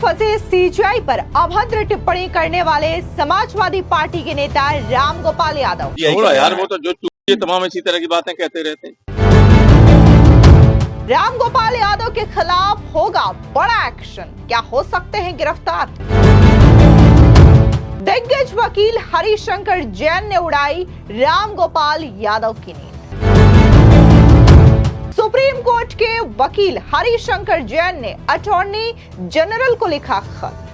फंसे सीजीआई पर अभद्र टिप्पणी करने वाले समाजवादी पार्टी के नेता रामगोपाल यादव। थोड़ा यार, वो तो जो ये तमाम इसी तरह की बातें कहते रहते हैं। रामगोपाल यादव के खिलाफ होगा बड़ा एक्शन, क्या हो सकते हैं गिरफ्तार? दिग्गज वकील हरिशंकर जैन ने उड़ाई रामगोपाल यादव की नींद। सुप्रीम कोर्ट के वकील हरिशंकर जैन ने अटॉर्नी जनरल को लिखा खत।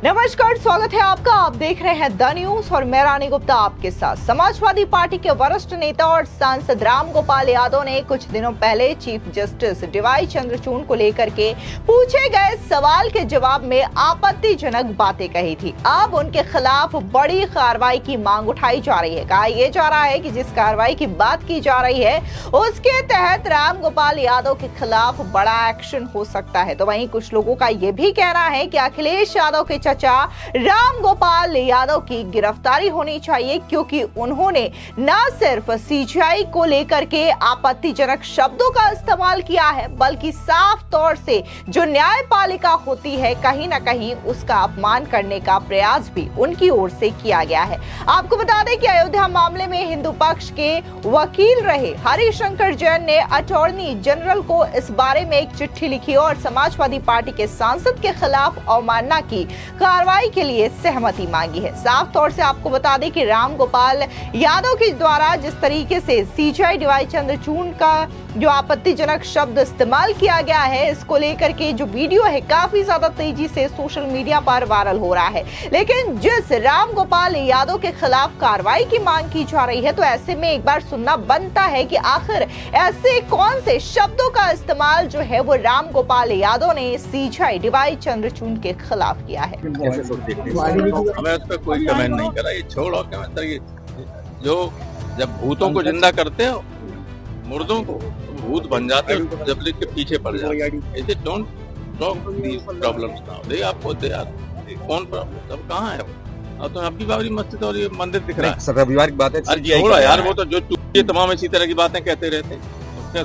नमस्कार, स्वागत है आपका। आप देख रहे हैं द न्यूज और मैं रानी गुप्ता आपके साथ। समाजवादी पार्टी के वरिष्ठ नेता और सांसद रामगोपाल यादव ने कुछ दिनों पहले चीफ जस्टिस डीवाई चंद्रचूड़ को लेकर के पूछे गए सवाल के जवाब में आपत्तिजनक बातें कही थी। अब उनके खिलाफ बड़ी कार्रवाई की मांग उठाई जा रही है। कहा यह जा रहा है कि जिस कार्रवाई की बात की जा रही है उसके तहत रामगोपाल यादव के खिलाफ बड़ा एक्शन हो सकता है। तो वहीं कुछ लोगों का यह भी कहना है कि अखिलेश यादव के चचा रामगोपाल यादव की गिरफ्तारी होनी चाहिए, क्योंकि उन्होंने न सिर्फ सीजीआई को लेकर के आपत्तिजनक शब्दों का इस्तेमाल किया है, बल्कि साफ तौर से जो न्यायपालिका होती है कहीं ना कहीं उसका अपमान करने का प्रयास भी उनकी ओर से किया गया है। आपको बता दें कि अयोध्या मामले में हिंदू पक्ष के वकील रहे हरिशंकर जैन ने अटॉर्नी जनरल को इस बारे में एक चिट्ठी लिखी और समाजवादी पार्टी के सांसद के खिलाफ अवमानना की कार्रवाई के लिए सहमति मांगी है। साफ तौर से आपको बता दें कि रामगोपाल यादव के द्वारा जिस तरीके से सीजीआई डीवाई चंद्रचूड़ का जो आपत्तिजनक शब्द इस्तेमाल किया गया है, इसको लेकर के जो वीडियो है काफी ज्यादा तेजी से सोशल मीडिया पर वायरल हो रहा है। लेकिन जिस रामगोपाल यादव के खिलाफ कार्रवाई की मांग की जा रही है, तो ऐसे में एक बार सुनना बनता है कि आखिर ऐसे कौन से शब्दों का इस्तेमाल जो है वो रामगोपाल यादव ने सीजीआई डीवाई चंद्रचूड़ के खिलाफ किया है। हमें उस पर कोई कमेंट नहीं करा। ये छोड़ो कमेंट। जो जब भूतों को जिंदा करते हो, मुर्दों को भूत बन जाते हो, जब के पीछे पड़ जाते। ऐसे don't talk these problems now. दे आपको दे आर कौन प्रॉब्लम अब कहाँ है? अब तो आपकी बाबरी मस्जिद और ये मंदिर दिख रहा है। रविवार की बात है। छोड़ो यार, वो तो जो ये तमाम इसी तरह की बातें कहते रहते हैं।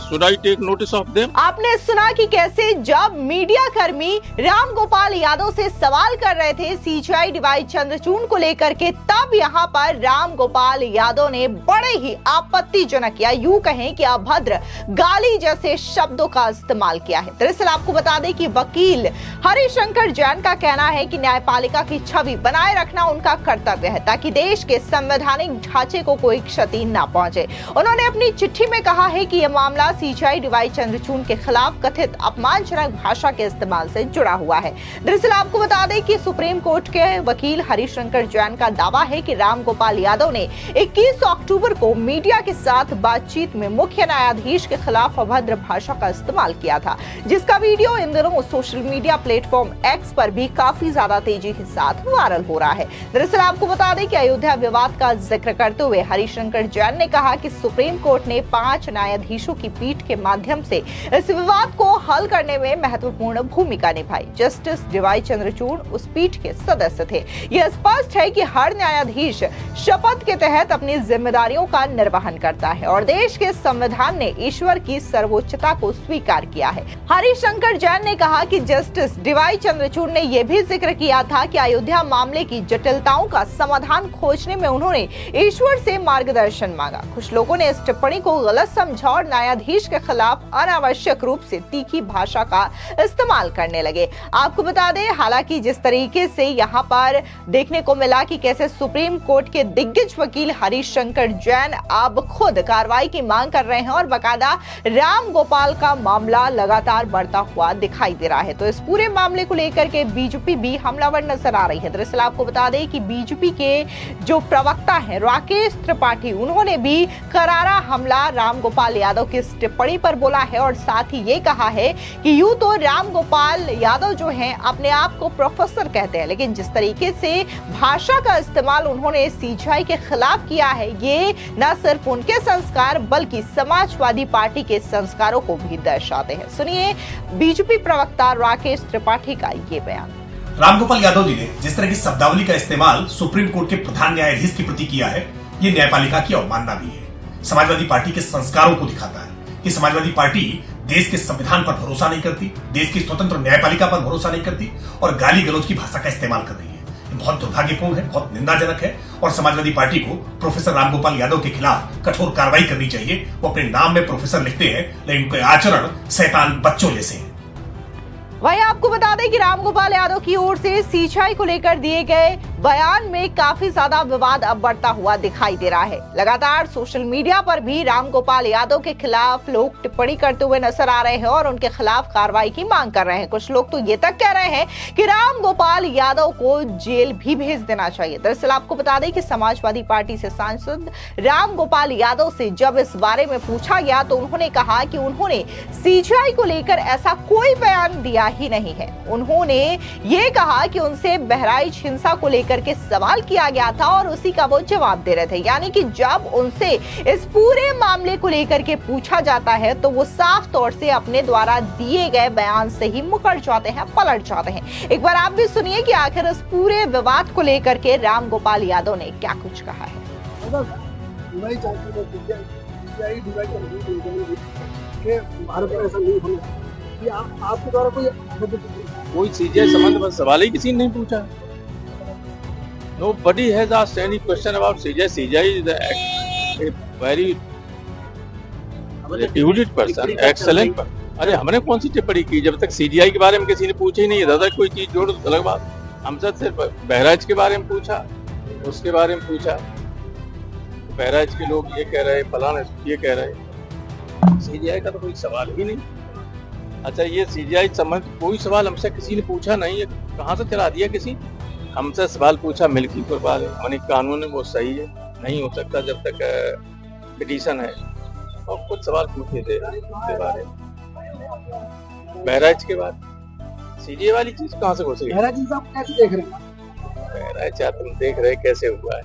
Should I take notice of them? आपने सुना कि कैसे जब मीडिया कर्मी रामगोपाल यादव से सवाल कर रहे थे सीजीआई डीवाई चंद्रचूड़ को लेकर के, तब यहाँ पर रामगोपाल यादव ने बड़े ही आपत्तिजनक या यूं कहें कि अभद्र गाली जैसे शब्दों का इस्तेमाल किया है। दरअसल आपको बता दें कि वकील हरिशंकर जैन का कहना है कि न्यायपालिका की छवि बनाए रखना उनका कर्तव्य है, ताकि देश के संवैधानिक ढांचे को कोई क्षति न पहुंचे। उन्होंने अपनी चिट्ठी में कहा है कि यह सीजीआई डीवाई चंद्रचूड़ के खिलाफ कथित अपमानजनक भाषा के इस्तेमाल से जुड़ा हुआ है। दरअसल आपको बता दें कि सुप्रीम कोर्ट के वकील हरिशंकर जैन का दावा है कि रामगोपाल यादव ने 21 अक्टूबर को मीडिया के साथ बातचीत में मुख्य न्यायाधीश के खिलाफ अभद्र भाषा का इस्तेमाल किया था, जिसका वीडियो इन दिनों सोशल मीडिया प्लेटफॉर्म एक्स पर भी काफी ज्यादा तेजी के साथ वायरल हो रहा है। दरअसल आपको बता दें कि अयोध्या विवाद का जिक्र करते हुए हरिशंकर जैन ने कहा कि सुप्रीम कोर्ट ने 5 न्यायाधीशों की पीठ के माध्यम से इस विवाद को हल करने में महत्वपूर्ण भूमिका निभाई। जस्टिस डीवाई चंद्रचूड़ उस पीठ के सदस्य थे। यह स्पष्ट है कि हर न्यायाधीश शपथ के तहत अपनी जिम्मेदारियों का निर्वहन करता है और देश के संविधान ने ईश्वर की सर्वोच्चता को स्वीकार किया है। हरिशंकर जैन ने कहा कि जस्टिस डीवाई चंद्रचूड़ ने यह भी जिक्र किया था कि अयोध्या मामले की जटिलताओं का समाधान खोजने में उन्होंने ईश्वर से मार्गदर्शन मांगा। कुछ लोगों ने इस टिप्पणी को गलत समझा और न्यायाधीश के खिलाफ अनावश्यक रूप से तीखी भाषा का इस्तेमाल करने लगे। आपको बता दें, हालांकि जिस तरीके से यहाँ पर देखने को मिला कि कैसे सुप्रीम कोर्ट के दिग्गज वकील हरिशंकर जैन अब खुद कार्रवाई की मांग कर रहे हैं और बकायदा रामगोपाल का मामला लगातार बढ़ता हुआ दिखाई दे रहा है, तो इस पूरे मामले को लेकर के बीजेपी भी हमलावर नजर आ रही है। दरअसल आपको बता दें कि बीजेपी के जो प्रवक्ता है राकेश त्रिपाठी, उन्होंने भी करारा हमला रामगोपाल यादव की टिप्पणी पर बोला है और साथ ही ये कहा है कि यूं तो रामगोपाल यादव जो हैं अपने आप को प्रोफेसर कहते हैं, लेकिन जिस तरीके से भाषा का इस्तेमाल उन्होंने सीजीआई के खिलाफ किया है, ये न सिर्फ उनके संस्कार बल्कि समाजवादी पार्टी के संस्कारों को भी दर्शाते हैं। सुनिए बीजेपी प्रवक्ता राकेश त्रिपाठी का ये बयान। रामगोपाल यादव जी ने जिस तरह की शब्दावली का इस्तेमाल सुप्रीम कोर्ट के प्रधान न्यायाधीश के प्रति किया है, ये न्यायपालिका की अवमानना भी है। समाजवादी पार्टी के संस्कारों को दिखाता है कि समाजवादी पार्टी देश के संविधान पर भरोसा नहीं करती, देश की स्वतंत्र न्यायपालिका पर भरोसा नहीं करती और गाली गलौज की भाषा का इस्तेमाल कर रही है। ये बहुत दुर्भाग्यपूर्ण है, बहुत निंदाजनक है और समाजवादी पार्टी को प्रोफेसर रामगोपाल यादव के खिलाफ कठोर कार्रवाई करनी चाहिए। वो अपने नाम में प्रोफेसर लिखते हैं, लेकिन उनके आचरण शैतान बच्चों जैसे हैं। वहीं आपको बता दें कि रामगोपाल यादव की ओर से सीएचआई को लेकर दिए गए बयान में काफी ज्यादा विवाद अब बढ़ता हुआ दिखाई दे रहा है। लगातार सोशल मीडिया पर भी रामगोपाल यादव के खिलाफ लोग टिप्पणी करते हुए नजर आ रहे हैं और उनके खिलाफ कार्रवाई की मांग कर रहे हैं। कुछ लोग तो ये तक कह रहे हैं कि रामगोपाल यादव को जेल भी भेज देना चाहिए। दरअसल आपको बता दें कि समाजवादी पार्टी से सांसद रामगोपाल यादव से जब इस बारे में पूछा गया तो उन्होंने कहा कि उन्होंने सीएचआई को लेकर ऐसा कोई बयान दिया ही नहीं है। उन्होंने ये कहा कि उनसे बहराइच हिंसा को लेकर के सवाल किया गया था और उसी का वो जवाब दे रहे थे। यानी कि जब उनसे इस पूरे मामले को लेकर के पूछा जाता है तो वो साफ तौर से अपने द्वारा दिए गए बयान से ही मुकर जाते हैं, पलट जाते हैं। एक बार आप भी सुनिए कि आखिर इस पूरे विवाद को लेकर के रामगोपाल यादव ने क्या कुछ कहा है। आपके द्वारा कोई सीजीआई संबंध में सवाल ही किसी ने नहीं पूछा। Nobody has asked any question about CGI. CGI is a very reputed person, excellent person. अरे हमने कौन सी टिप्पणी की? जब तक सीजीआई के बारे में किसी ने पूछा ही नहीं है, दादा कोई चीज जोड़ अलग बात। हमसे सिर्फ बहराइच के बारे में पूछा, उसके बारे में पूछा, बहराइच के लोग ये कह रहे, फलाना ये कह रहे। सीजीआई का तो कोई सवाल ही नहीं। अच्छा, ये सीजीआई संबंध कोई सवाल हमसे किसी ने पूछा नहीं है, कहाँ से चला दिया किसी? हमसे सवाल पूछा मिल्कीपुर वाले, मैंने कानून है वो सही है, नहीं हो सकता जब तक पिटीशन है। और कुछ सवाल पूछे थे उसके बारे में, बहराइच के बाद सीजीआई वाली चीज कहाँ से घुस गई? बहराइच साहब कैसे देख रहे हैं? बहराइच तुम देख रहे कैसे हुआ है।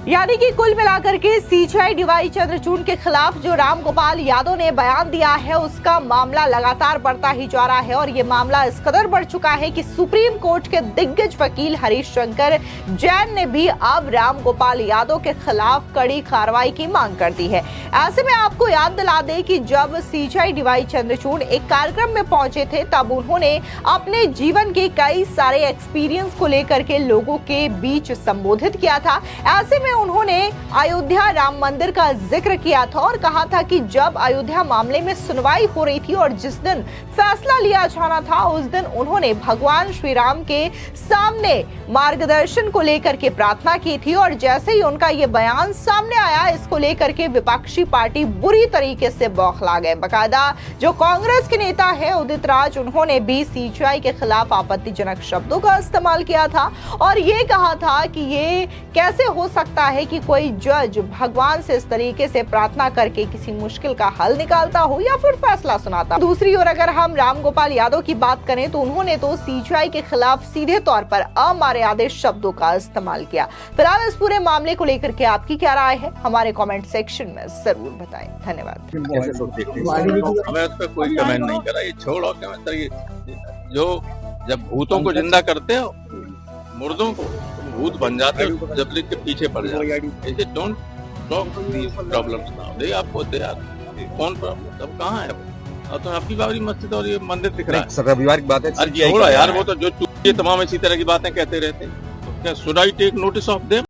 यानी कि कुल मिलाकर के सीएचआई डीवाई चंद्रचूड़ के खिलाफ जो रामगोपाल यादव ने बयान दिया है उसका मामला लगातार बढ़ता ही जा रहा है और ये मामला इस कदर बढ़ चुका है कि सुप्रीम कोर्ट के दिग्गज वकील हरीश शंकर जैन ने भी अब रामगोपाल यादव के खिलाफ कड़ी कार्रवाई की मांग कर दी है। ऐसे में आपको याद दिला दें कि जब सीएचआई डीवाई चंद्रचूड़ एक कार्यक्रम में पहुंचे थे तब उन्होंने अपने जीवन के कई सारे एक्सपीरियंस को लेकर के लोगों के बीच संबोधित किया था। ऐसे में उन्होंने अयोध्या राम मंदिर का जिक्र किया था और कहा था कि जब अयोध्या मामले में सुनवाई हो रही थी और जिस दिन फैसला लिया जाना था उस दिन उन्होंने भगवान श्री राम के सामने मार्गदर्शन को लेकर के प्रार्थना की थी और जैसे ही उनका ये बयान सामने आया इसको लेकर के विपक्षी पार्टी बुरी तरीके से बौखला गए। बकायदा जो कांग्रेस के नेता है उदित राज, उन्होंने भी सीएचआई के खिलाफ आपत्तिजनक शब्दों का इस्तेमाल किया था और ये कहा था कि ये कैसे हो सकता है कि कोई जज भगवान से इस तरीके से प्रार्थना करके किसी मुश्किल का हल निकालता हो या फिर फैसला सुनाता। दूसरी ओर अगर हम रामगोपाल यादव की बात करें तो उन्होंने तो सीएचआई के खिलाफ सीधे तौर पर अमर्यादित शब्दों का इस्तेमाल किया। फिलहाल इस पूरे मामले को लेकर के आपकी क्या राय है हमारे कमेंट सेक्शन में जरूर बताएं। धन्यवाद। हमें उस पर कोई कमेंट नहीं करा, ये छोड़ो जो जब भूतों को जिंदा करते हो, मुर्दों को भूत बन जाते हो, जब लिख के पीछे पड़ जाते। Don't talk these problems now. दे आपको यार कौन प्रॉब्लम अब कहाँ है? अब तो आपकी बाबरी मस्जिद और ये मंदिर दिख रहा है। रविवार की बात है। अरे छोड़ो यार, वो तो जो ये तमाम इसी तरह की बातें कहते रहते हैं। तो क्या should I take notice of them?